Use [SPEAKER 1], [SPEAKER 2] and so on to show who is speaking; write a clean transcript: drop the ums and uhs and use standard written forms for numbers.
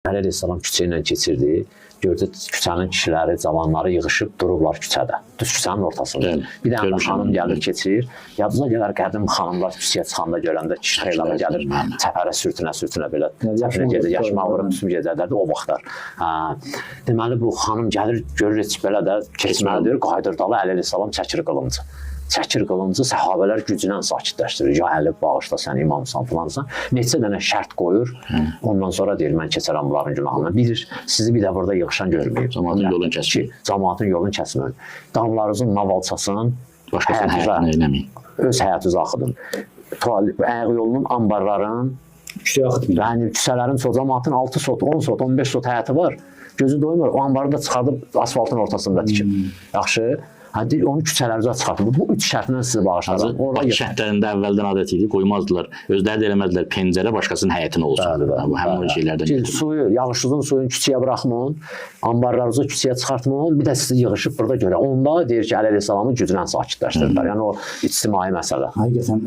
[SPEAKER 1] Əli Əleyhisselam küçə ilə keçirdi. Gördü küçənin kişiləri, cavanları yığışıb durublar küçədə. Düz küçənin ortasında. Bir dənə xanım gəlir, keçir. Yadına gələr qədim xanımlar küçəyə çıxanda görəndə kişi xeylağı gəlir. Çəpərə sürtünə belə. Çəpərə gedir, yaşma vurub bütün gecələrdə o vaxtlar. Deməli bu xanım gəlir, görür heç belə də keçməlidir. Qaydırdalı Əli Əleyhisselam çəkir qılıncı. Çəkir qılıncı, səhabələr güclə sakitləşdirir. Ya Əli bağışla sən imamsan filansan. Neçə dənə şərt qoyur. Ondan sonra deyir mən keçərəm bunların günahını. Bilir, sizi bir də burada yığışan görməyib.
[SPEAKER 2] Cəmaatın yolunu kəsməyin.
[SPEAKER 1] Cəmaatın yolunu kəsməyin. Damlarınızın navalçasının
[SPEAKER 2] başqasının həyatını eləməyin.
[SPEAKER 1] Öz həyatınızı axıdın. Ayaq yolunun, ambarların, yəni küçələrin, cəmaatın 6 sot, 10 sot, 15 sot həyatı var. Gözü doymur. O ambarı da çıxardıb asfaltın ortasında tikib. Yaxşı. Onu küçələrimizə çıxartdı. Bu 3 şərtlə sizi bağışladım.
[SPEAKER 2] Bakı şəhərlərində əvvəldən adət idi, qoymazdılar. Özləri də eləməzdilər, pəncərə başqasının həyətinə olsun. Həmin o şeylərdən gedir.
[SPEAKER 1] Suyu, yağışsızın suyunu küçəyə buraxmayın, ambarlarınızı küçəyə çıxartmayın, bir də sizi yığışıb burada görə. Onda deyir ki, Əli Əleyhisselamı güclə sakitləşdirdilər. Yəni o ictimai məsələ.
[SPEAKER 3] Həqiqətən